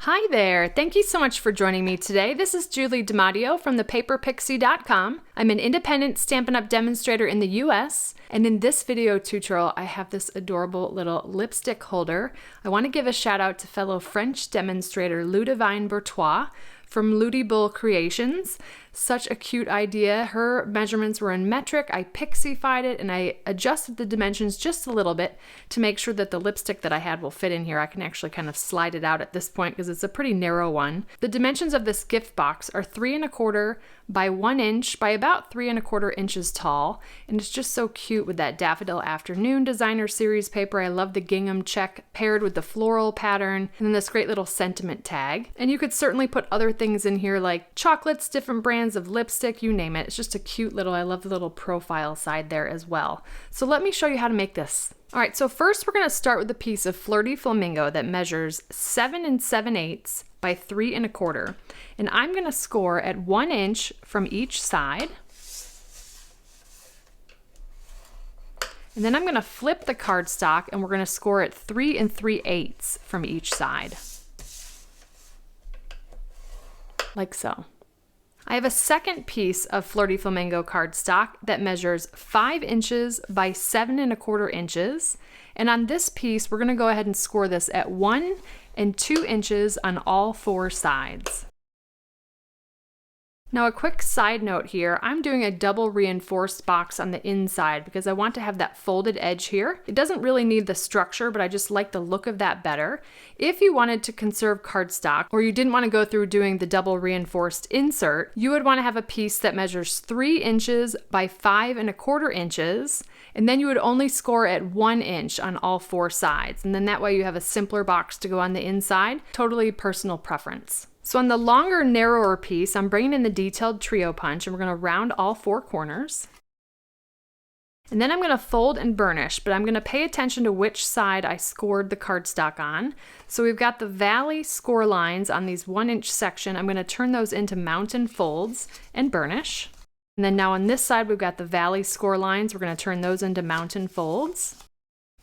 Hi there! Thank you so much for joining me today. This is Julie DiMatteo from thepaperpixie.com. I'm an independent Stampin' Up! Demonstrator in the US, and in this video tutorial I have this adorable little lipstick holder. I want to give a shout out to fellow French demonstrator Ludivine Bourtois from Ludibull Creations. Such a cute idea. Her measurements were in metric. I Pixified it and I adjusted the dimensions just a little bit to make sure that the lipstick that I had will fit in here. I can actually kind of slide it out at this point because it's a pretty narrow one. The dimensions of this gift box are 3 1/4 by 1 inch by about 3 1/4 inches tall, and it's just so cute with that Daffodil Afternoon Designer Series paper. I love the gingham check paired with the floral pattern and then this great little sentiment tag. And you could certainly put other things in here like chocolates, different brands of lipstick, you name it. It's just a cute little, I love the little profile side there as well. So let me show you how to make this. All right, so first we're going to start with a piece of Flirty Flamingo that measures 7 7/8 by 3 1/4. And I'm going to score at 1 inch from each side. And then I'm going to flip the cardstock and we're going to score at 3 3/8 from each side. Like so. I have a second piece of Flirty Flamingo cardstock that measures 5 inches by 7 1/4 inches. And on this piece, we're going to go ahead and score this at 1 and 2 inches on all 4 sides. Now a quick side note here, I'm doing a double reinforced box on the inside because I want to have that folded edge here. It doesn't really need the structure, but I just like the look of that better. If you wanted to conserve cardstock or you didn't want to go through doing the double reinforced insert, you would want to have a piece that measures 3 inches by 5 1/4 inches, and then you would only score at 1 inch on all 4 sides. And then that way you have a simpler box to go on the inside, totally personal preference. So on the longer, narrower piece, I'm bringing in the detailed trio punch and we're going to round all 4 corners. And then I'm going to fold and burnish, but I'm going to pay attention to which side I scored the cardstock on. So we've got the valley score lines on these 1 inch section. I'm going to turn those into mountain folds and burnish. And then now on this side, we've got the valley score lines. We're going to turn those into mountain folds.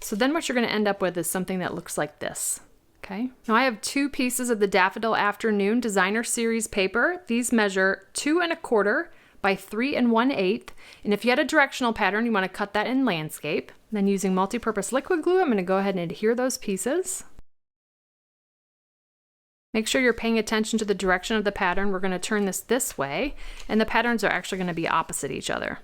So then what you're going to end up with is something that looks like this. Okay. Now I have 2 pieces of the Daffodil Afternoon Designer Series paper. These measure 2 1/4 by 3 1/8. And if you had a directional pattern, you want to cut that in landscape. Then using multi-purpose liquid glue, I'm going to go ahead and adhere those pieces. Make sure you're paying attention to the direction of the pattern. We're going to turn this way, and the patterns are actually going to be opposite each other.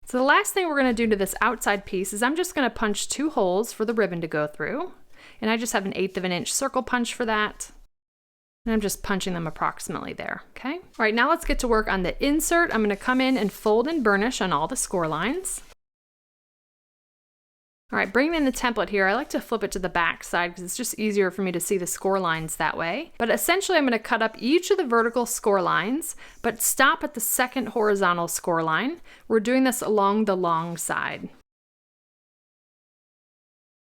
So the last thing we're going to do to this outside piece is I'm just going to punch 2 holes for the ribbon to go through. And I just have an 1/8 of an inch circle punch for that. And I'm just punching them approximately there, okay? All right, now let's get to work on the insert. I'm going to come in and fold and burnish on all the score lines. All right, bringing in the template here, I like to flip it to the back side because it's just easier for me to see the score lines that way. But essentially, I'm going to cut up each of the vertical score lines, but stop at the second horizontal score line. We're doing this along the long side.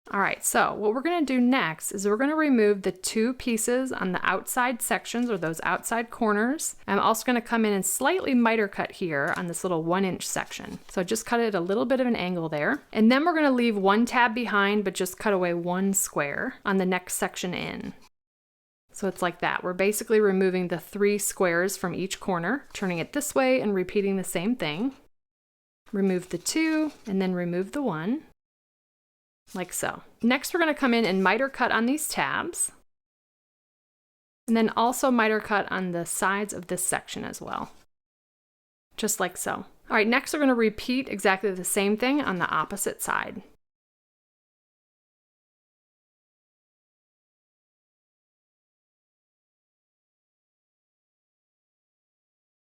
All right, so what we're going to do next is we're going to remove the 2 pieces on the outside sections or those outside corners. I'm also going to come in and slightly miter cut here on this little 1 inch section. So just cut it at a little bit of an angle there. And then we're going to leave 1 tab behind, but just cut away 1 square on the next section in. So it's like that. We're basically removing the 3 squares from each corner, turning it this way and repeating the same thing. Remove the 2 and then remove the 1. Like so. Next, we're going to come in and miter cut on these tabs. And then also miter cut on the sides of this section as well. Just like so. All right, next we're going to repeat exactly the same thing on the opposite side.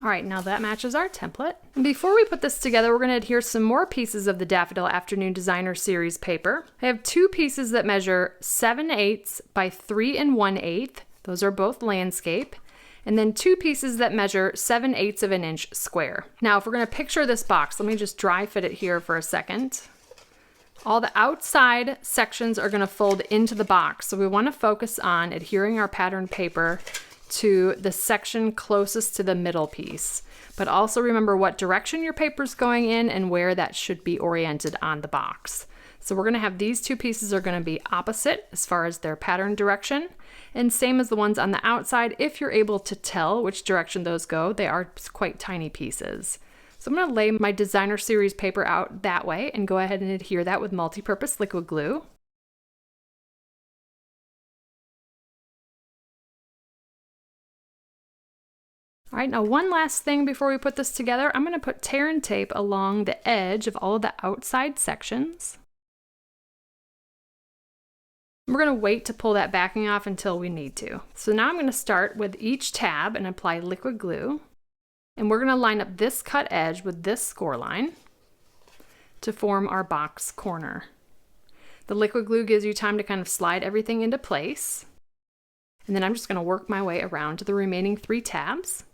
All right, now that matches our template. And before we put this together, we're going to adhere some more pieces of the Daffodil Afternoon Designer Series paper. I have 2 pieces that measure 7/8 by 3 1/8. Those are both landscape. And then 2 pieces that measure 7/8 of an inch square. Now, if we're going to picture this box, let me just dry fit it here for a second. All the outside sections are going to fold into the box. So we want to focus on adhering our pattern paper to the section closest to the middle piece. But also remember what direction your paper's going in and where that should be oriented on the box. So we're going to have these two pieces are going to be opposite as far as their pattern direction, and same as the ones on the outside. If you're able to tell which direction those go, they are quite tiny pieces. So I'm going to lay my designer series paper out that way and go ahead and adhere that with multi-purpose liquid glue. All right, now one last thing before we put this together, I'm going to put tear and tape along the edge of all of the outside sections. We're going to wait to pull that backing off until we need to. So now I'm going to start with each tab and apply liquid glue. And we're going to line up this cut edge with this score line to form our box corner. The liquid glue gives you time to kind of slide everything into place. And then I'm just going to work my way around to the remaining 3 tabs.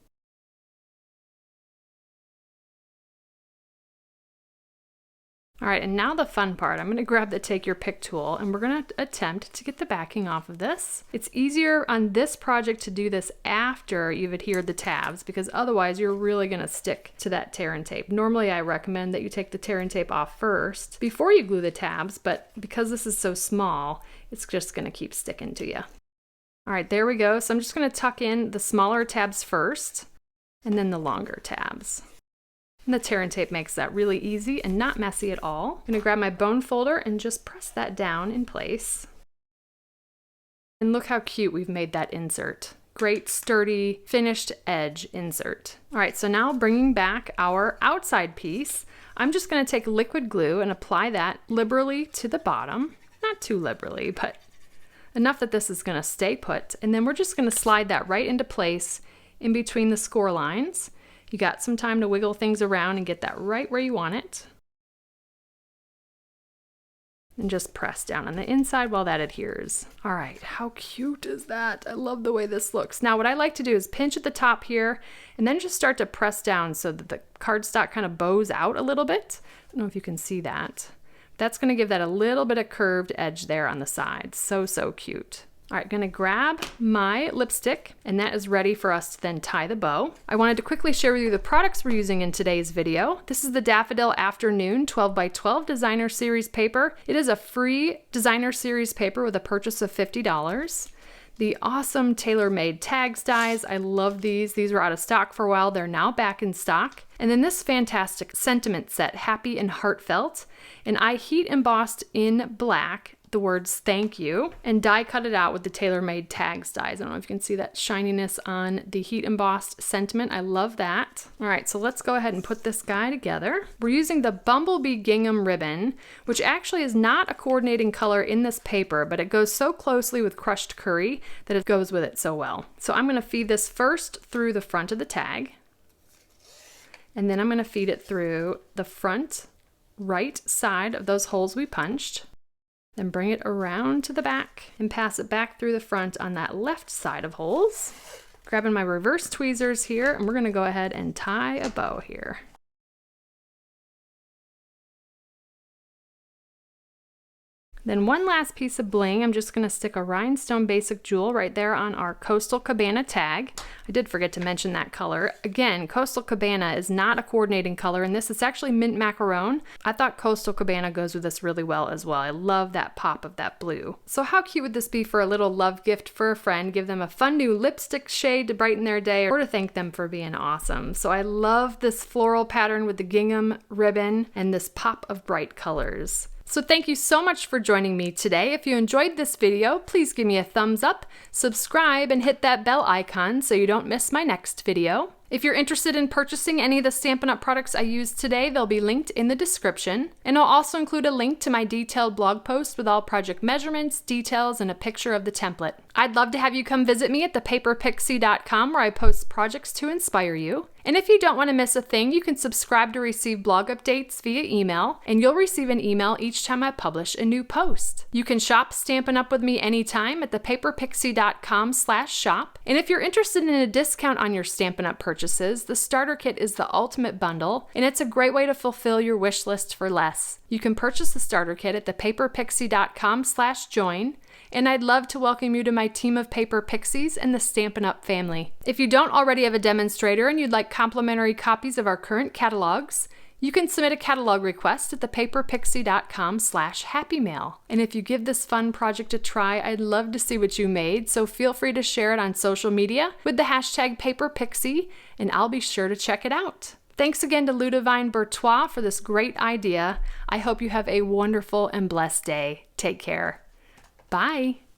All right, and now the fun part. I'm going to grab the Take Your Pick tool and we're going to attempt to get the backing off of this. It's easier on this project to do this after you've adhered the tabs because otherwise you're really going to stick to that tear and tape. Normally I recommend that you take the tear and tape off first before you glue the tabs, but because this is so small, it's just going to keep sticking to you. All right, there we go. So I'm just going to tuck in the smaller tabs first and then the longer tabs. And the tear and tape makes that really easy and not messy at all. I'm going to grab my bone folder and just press that down in place. And look how cute we've made that insert. Great, sturdy, finished edge insert. All right, so now bringing back our outside piece, I'm just going to take liquid glue and apply that liberally to the bottom. Not too liberally, but enough that this is going to stay put. And then we're just going to slide that right into place in between the score lines. You got some time to wiggle things around and get that right where you want it. And just press down on the inside while that adheres. All right, how cute is that? I love the way this looks. Now what I like to do is pinch at the top here and then just start to press down so that the cardstock kind of bows out a little bit. I don't know if you can see that. That's going to give that a little bit of curved edge there on the sides. So, so cute. All right, gonna grab my lipstick and that is ready for us to then tie the bow. I wanted to quickly share with you the products we're using in today's video. This is the Daffodil Afternoon 12 by 12 designer series paper. It is a free designer series paper with a purchase of $50. The awesome tailor-made tags dies. I love these. These were out of stock for a while. They're now back in stock. And then this fantastic sentiment set, Happy and Heartfelt. And I heat embossed in black the words thank you and die cut it out with the tailor-made tags dies. I don't know if you can see that shininess on the heat embossed sentiment. I love that. All right, so let's go ahead and put this guy together. We're using the Bumblebee Gingham ribbon, which actually is not a coordinating color in this paper, but it goes so closely with crushed curry that it goes with it so well. So I'm going to feed this first through the front of the tag, and then I'm going to feed it through the front right side of those holes we punched. Then bring it around to the back and pass it back through the front on that left side of holes. Grabbing my reverse tweezers here, and we're gonna go ahead and tie a bow here. Then one last piece of bling, I'm just gonna stick a rhinestone basic jewel right there on our Coastal Cabana tag. I did forget to mention that color. Again, Coastal Cabana is not a coordinating color in this. It's actually mint macaron. I thought Coastal Cabana goes with this really well as well. I love that pop of that blue. So how cute would this be for a little love gift for a friend? Give them a fun new lipstick shade to brighten their day or to thank them for being awesome. So I love this floral pattern with the gingham ribbon and this pop of bright colors. So thank you so much for joining me today. If you enjoyed this video, please give me a thumbs up, subscribe, and hit that bell icon so you don't miss my next video. If you're interested in purchasing any of the Stampin' Up! Products I used today, they'll be linked in the description. And I'll also include a link to my detailed blog post with all project measurements, details, and a picture of the template. I'd love to have you come visit me at thepaperpixie.com where I post projects to inspire you. And if you don't want to miss a thing, you can subscribe to receive blog updates via email, and you'll receive an email each time I publish a new post. You can shop Stampin' Up! With me anytime at thepaperpixie.com/shop. And if you're interested in a discount on your Stampin' Up! Purchases, the starter kit is the ultimate bundle, and it's a great way to fulfill your wish list for less. You can purchase the starter kit at thepaperpixie.com/join. And I'd love to welcome you to my team of Paper Pixies and the Stampin' Up! Family. If you don't already have a demonstrator and you'd like complimentary copies of our current catalogs, You can submit a catalog request at thepaperpixie.com/happymail. And if you give this fun project a try, I'd love to see what you made, so feel free to share it on social media with the hashtag #PaperPixie, and I'll be sure to check it out. Thanks again to Ludovine Bertois for this great idea. I hope you have a wonderful and blessed day. Take care. Bye.